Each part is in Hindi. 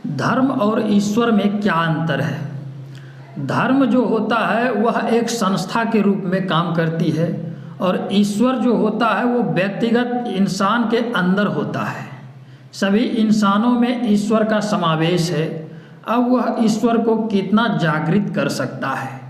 धर्म और ईश्वर में क्या अंतर है। धर्म जो होता है वह एक संस्था के रूप में काम करती है और ईश्वर जो होता है वो व्यक्तिगत इंसान के अंदर होता है। सभी इंसानों में ईश्वर का समावेश है। अब वह ईश्वर को कितना जागृत कर सकता है।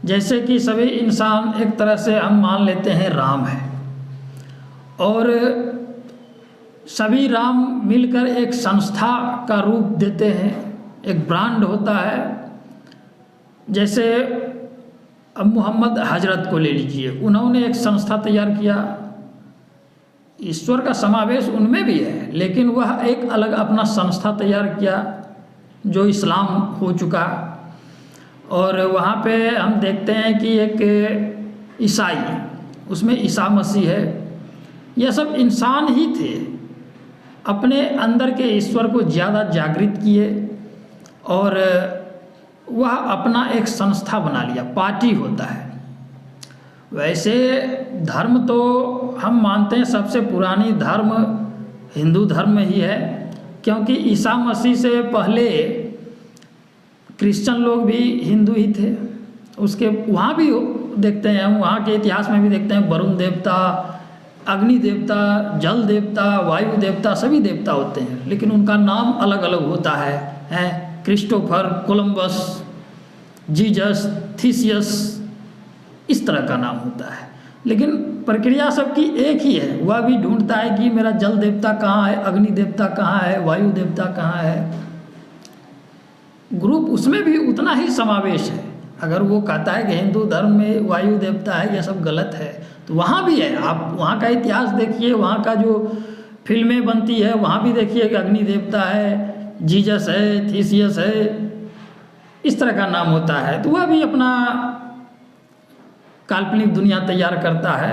जैसे कि सभी इंसान एक तरह से हम मान लेते हैं राम है और सभी राम मिलकर एक संस्था का रूप देते हैं, एक ब्रांड होता है। जैसे अब मोहम्मद हजरत को ले लीजिए, उन्होंने एक संस्था तैयार किया। ईश्वर का समावेश उनमें भी है लेकिन वह एक अलग अपना संस्था तैयार किया जो इस्लाम हो चुका। और वहाँ पे हम देखते हैं कि एक ईसाई, उसमें ईसा मसीह है। यह सब इंसान ही थे, अपने अंदर के ईश्वर को ज़्यादा जागृत किए और वह अपना एक संस्था बना लिया, पार्टी होता है। वैसे धर्म तो हम मानते हैं सबसे पुरानी धर्म हिंदू धर्म ही है, क्योंकि ईसा मसीह से पहले क्रिश्चियन लोग भी हिंदू ही थे। उसके वहाँ भी देखते हैं हम, वहाँ के इतिहास में भी देखते हैं वरुण देवता, अग्नि देवता, जल देवता, वायु देवता, सभी देवता होते हैं लेकिन उनका नाम अलग अलग होता है क्रिस्टोफर, कोलंबस, जीसस, थीसियस, इस तरह का नाम होता है। लेकिन प्रक्रिया सबकी एक ही है। वह भी ढूंढता है कि मेरा जल देवता कहाँ है, अग्नि देवता कहाँ है, वायु देवता कहाँ है। ग्रुप उसमें भी उतना ही समावेश है। अगर वो कहता है कि हिंदू धर्म में वायु देवता है, यह सब गलत है, तो वहाँ भी है। आप वहाँ का इतिहास देखिए, वहाँ का जो फिल्में बनती है वहाँ भी देखिए कि अग्नि देवता है, जीसस है, थीसियस है, इस तरह का नाम होता है। तो वह भी अपना काल्पनिक दुनिया तैयार करता है।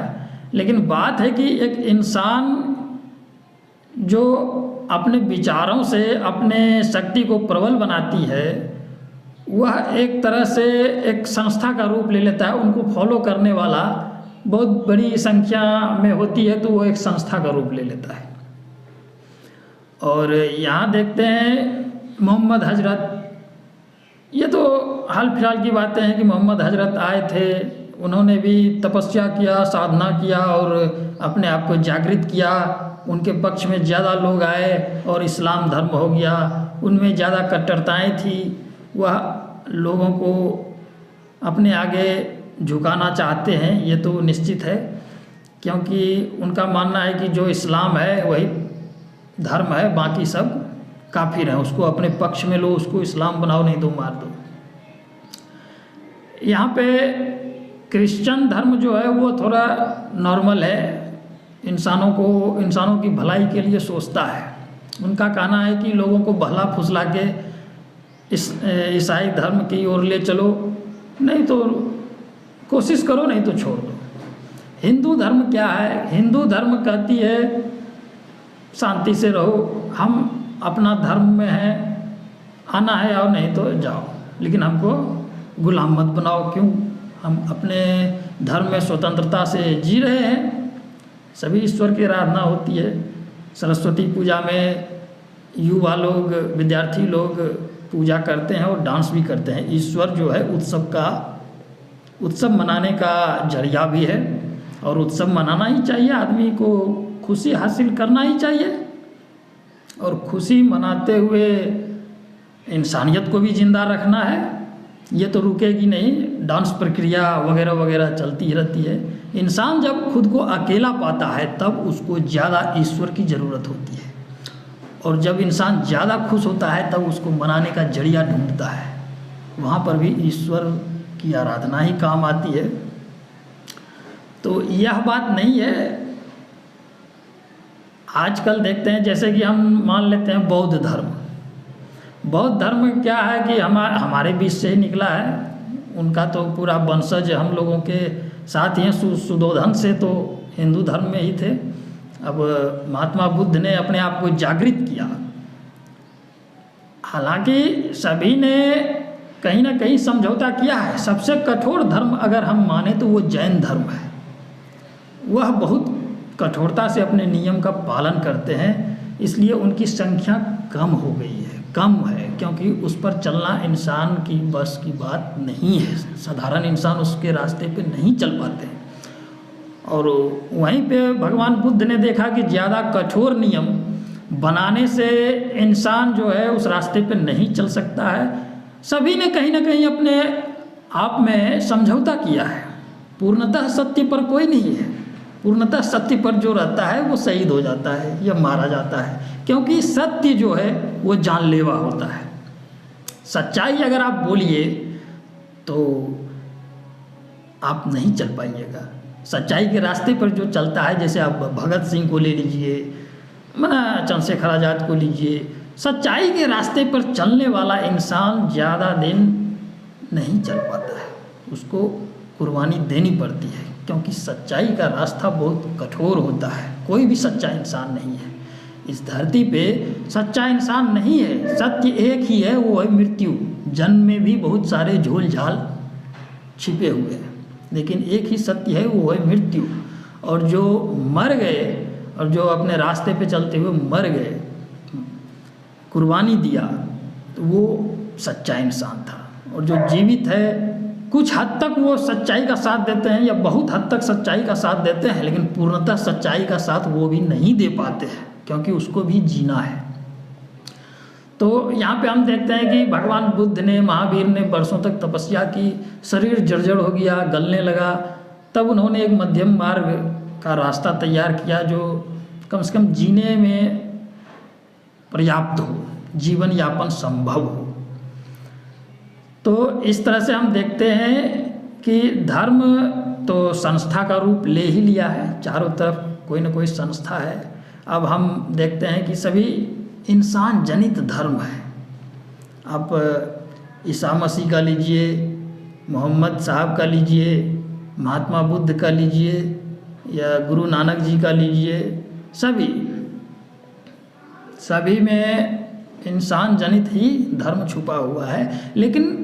लेकिन बात है कि एक इंसान जो अपने विचारों से अपने शक्ति को प्रबल बनाती है, वह एक तरह से एक संस्था का रूप ले लेता है। उनको फॉलो करने वाला बहुत बड़ी संख्या में होती है तो वो एक संस्था का रूप ले लेता है। और यहाँ देखते हैं मोहम्मद हजरत, ये तो हाल फिलहाल की बातें हैं कि मोहम्मद हजरत आए थे, उन्होंने भी तपस्या किया, साधना किया और अपने आप को जागृत किया। उनके पक्ष में ज़्यादा लोग आए और इस्लाम धर्म हो गया। उनमें ज़्यादा कट्टरताएं थी, वह लोगों को अपने आगे झुकाना चाहते हैं, ये तो निश्चित है। क्योंकि उनका मानना है कि जो इस्लाम है वही धर्म है, बाकी सब काफिर हैं, उसको अपने पक्ष में लो, उसको इस्लाम बनाओ, नहीं तो मार दो। यहाँ पे क्रिश्चियन धर्म जो है वो थोड़ा नॉर्मल है, इंसानों की भलाई के लिए सोचता है। उनका कहना है कि लोगों को बहला फुसला के इस ईसाई धर्म की ओर ले चलो, नहीं तो कोशिश करो, नहीं तो छोड़ दो। हिंदू धर्म क्या है? हिंदू धर्म कहती है शांति से रहो, हम अपना धर्म में हैं, आना है आओ, नहीं तो जाओ, लेकिन हमको गुलाम मत बनाओ। क्यों? हम अपने धर्म में स्वतंत्रता से जी रहे हैं। सभी ईश्वर की आराधना होती है। सरस्वती पूजा में युवा लोग, विद्यार्थी लोग पूजा करते हैं और डांस भी करते हैं। ईश्वर जो है उत्सव मनाने का जरिया भी है और उत्सव मनाना ही चाहिए। आदमी को खुशी हासिल करना ही चाहिए और खुशी मनाते हुए इंसानियत को भी जिंदा रखना है। ये तो रुकेगी नहीं, डांस प्रक्रिया वगैरह वगैरह चलती रहती है। इंसान जब खुद को अकेला पाता है तब उसको ज़्यादा ईश्वर की ज़रूरत होती है, और जब इंसान ज़्यादा खुश होता है तब उसको मनाने का जरिया ढूंढता है। वहाँ पर भी ईश्वर की आराधना ही काम आती है। तो यह बात नहीं है। आजकल देखते हैं जैसे कि हम मान लेते हैं बौद्ध धर्म। बौद्ध धर्म क्या है कि हमारे बीच से ही निकला है। उनका तो पूरा वंशज हम लोगों के साथ ही, सुदोधन से तो हिंदू धर्म में ही थे। अब महात्मा बुद्ध ने अपने आप को जागृत किया। हालांकि सभी ने कहीं ना कहीं समझौता किया है। सबसे कठोर धर्म अगर हम माने तो वो जैन धर्म है। वह बहुत कठोरता से अपने नियम का पालन करते हैं, इसलिए उनकी संख्या कम हो गई है। कम है, क्योंकि उस पर चलना इंसान की बस की बात नहीं है। साधारण इंसान उसके रास्ते पे नहीं चल पाते हैं। और वहीं पे भगवान बुद्ध ने देखा कि ज़्यादा कठोर नियम बनाने से इंसान जो है उस रास्ते पे नहीं चल सकता है। सभी ने कहीं ना कहीं अपने आप में समझौता किया है। पूर्णतः सत्य पर कोई नहीं है। पूर्णतः सत्य पर जो रहता है वो शहीद हो जाता है या मारा जाता है, क्योंकि सत्य जो है वो जानलेवा होता है। सच्चाई अगर आप बोलिए तो आप नहीं चल पाइएगा। सच्चाई के रास्ते पर जो चलता है, जैसे आप भगत सिंह को ले लीजिए, मना चंद्रशेखर आज़ाद को लीजिए, सच्चाई के रास्ते पर चलने वाला इंसान ज़्यादा दिन नहीं चल पाता है। उसको कुर्बानी देनी पड़ती है, क्योंकि सच्चाई का रास्ता बहुत कठोर होता है। कोई भी सच्चा इंसान नहीं है इस धरती पे, सच्चा इंसान नहीं है। सत्य एक ही है, वो है मृत्यु। जन्म में भी बहुत सारे झोल झाल छिपे हुए हैं, लेकिन एक ही सत्य है, वो है मृत्यु। और जो मर गए और जो अपने रास्ते पे चलते हुए मर गए, कुर्बानी दिया, तो वो सच्चा इंसान था। और जो जीवित है, कुछ हद तक वो सच्चाई का साथ देते हैं या बहुत हद तक सच्चाई का साथ देते हैं, लेकिन पूर्णतः सच्चाई का साथ वो भी नहीं दे पाते हैं, क्योंकि उसको भी जीना है। तो यहाँ पे हम देखते हैं कि भगवान बुद्ध ने, महावीर ने वर्षों तक तपस्या की, शरीर जर्जर हो गया, गलने लगा, तब उन्होंने एक मध्यम मार्ग का रास्ता तैयार किया जो कम से कम जीने में पर्याप्त हो, जीवन यापन संभव हो। तो इस तरह से हम देखते हैं कि धर्म तो संस्था का रूप ले ही लिया है, चारों तरफ कोई ना कोई संस्था है। अब हम देखते हैं कि सभी इंसान जनित धर्म है। आप ईसा मसीह का लीजिए, मोहम्मद साहब का लीजिए, महात्मा बुद्ध का लीजिए या गुरु नानक जी का लीजिए, सभी में इंसान जनित ही धर्म छुपा हुआ है। लेकिन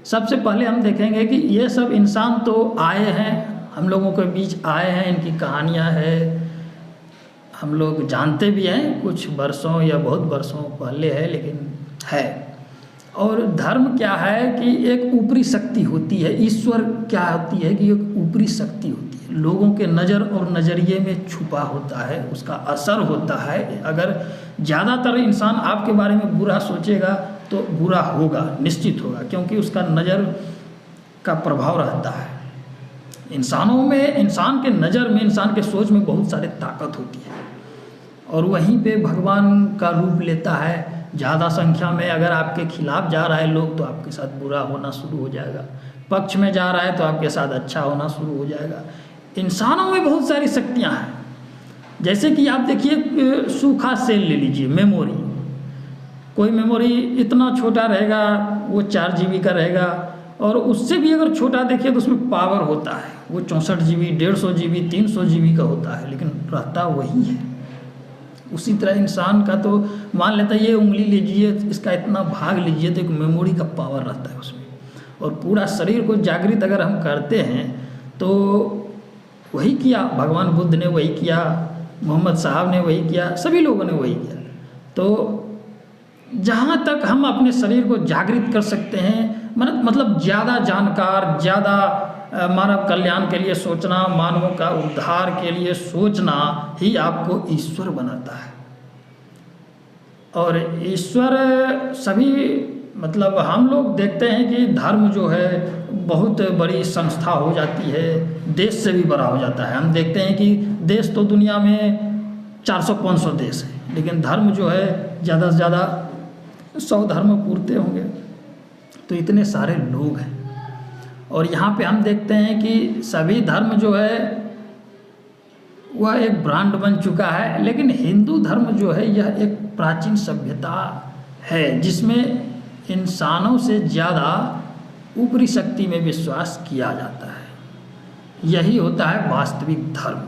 सबसे पहले हम देखेंगे कि ये सब इंसान तो आए हैं, हम लोगों के बीच आए हैं, इनकी कहानियाँ हैं, हम लोग जानते भी हैं, कुछ वर्षों या बहुत वर्षों पहले है, लेकिन है। और धर्म क्या है कि एक ऊपरी शक्ति होती है। ईश्वर क्या होती है कि एक ऊपरी शक्ति होती है, लोगों के नज़र और नज़रिए में छुपा होता है, उसका असर होता है। अगर ज़्यादातर इंसान आपके बारे में बुरा सोचेगा तो बुरा होगा, निश्चित होगा, क्योंकि उसका नज़र का प्रभाव रहता है। इंसानों में, इंसान के नज़र में, इंसान के सोच में बहुत सारे ताकत होती है, और वहीं पे भगवान का रूप लेता है। ज़्यादा संख्या में अगर आपके खिलाफ जा रहा है लोग, तो आपके साथ बुरा होना शुरू हो जाएगा। पक्ष में जा रहा है तो आपके साथ अच्छा होना शुरू हो जाएगा। इंसानों में बहुत सारी शक्तियाँ हैं। जैसे कि आप देखिए, सूखा सेल ले लीजिए, मेमोरी। कोई मेमोरी इतना छोटा रहेगा, वो 4 GB का रहेगा, और उससे भी अगर छोटा देखिए तो उसमें पावर होता है, वो 64 GB, 150 GB, 300 GB का होता है, लेकिन रहता वही है। उसी तरह इंसान का तो मान लेता है, ये उंगली लीजिए, इसका इतना भाग लीजिए, तो एक मेमोरी का पावर रहता है उसमें। और पूरा शरीर को जागृत अगर हम करते हैं तो वही किया भगवान बुद्ध ने, वही किया मोहम्मद साहब ने, वही किया सभी लोगों ने, वही किया। तो जहाँ तक हम अपने शरीर को जागृत कर सकते हैं, मतलब ज़्यादा जानकार, ज़्यादा मानव कल्याण के लिए सोचना, मानवों का उद्धार के लिए सोचना ही आपको ईश्वर बनाता है। और ईश्वर सभी, मतलब हम लोग देखते हैं कि धर्म जो है बहुत बड़ी संस्था हो जाती है, देश से भी बड़ा हो जाता है। हम देखते हैं कि देश तो दुनिया में 400-500 देश है, लेकिन धर्म जो है ज़्यादा से ज़्यादा 100 धर्म पूरते होंगे। तो इतने सारे लोग हैं, और यहाँ पे हम देखते हैं कि सभी धर्म जो है वह एक ब्रांड बन चुका है। लेकिन हिंदू धर्म जो है यह एक प्राचीन सभ्यता है, जिसमें इंसानों से ज़्यादा ऊपरी शक्ति में विश्वास किया जाता है। यही होता है वास्तविक धर्म,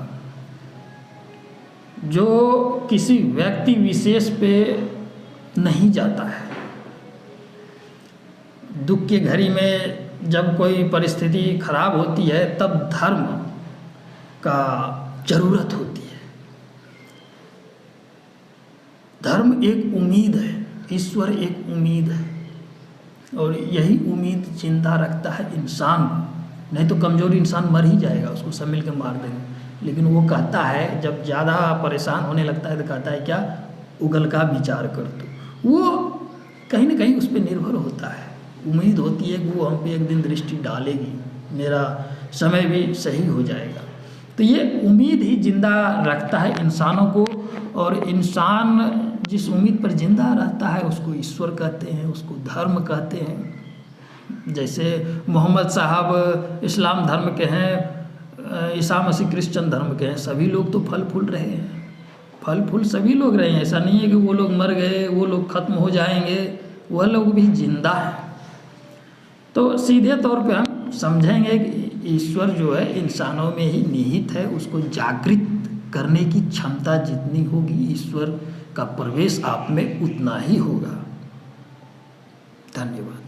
जो किसी व्यक्ति विशेष पे नहीं जाता है। दुख की घड़ी में जब कोई परिस्थिति खराब होती है, तब धर्म का जरूरत होती है। धर्म एक उम्मीद है, ईश्वर एक उम्मीद है, और यही उम्मीद जिंदा रखता है इंसान को। नहीं तो कमज़ोर इंसान मर ही जाएगा, उसको सब मिल के मार देंगे। लेकिन वो कहता है, जब ज़्यादा परेशान होने लगता है तो कहता है क्या, उगल का विचार कर। तो वो कहीं ना कहीं उस पर निर्भर होता है, उम्मीद होती है कि वो हम पे एक दिन दृष्टि डालेगी, मेरा समय भी सही हो जाएगा। तो ये उम्मीद ही जिंदा रखता है इंसानों को, और इंसान जिस उम्मीद पर जिंदा रहता है उसको ईश्वर कहते हैं, उसको धर्म कहते हैं। जैसे मोहम्मद साहब इस्लाम धर्म के हैं, ईसा मसीह क्रिश्चियन धर्म के हैं, सभी लोग तो फल फूल रहे हैं, फल फूल सभी लोग रहे हैं। ऐसा नहीं है कि वो लोग मर गए, वो लोग खत्म हो जाएंगे, वह लोग भी जिंदा हैं। तो सीधे तौर पे हम समझेंगे कि ईश्वर जो है इंसानों में ही निहित है, उसको जागृत करने की क्षमता जितनी होगी, ईश्वर का प्रवेश आप में उतना ही होगा। धन्यवाद।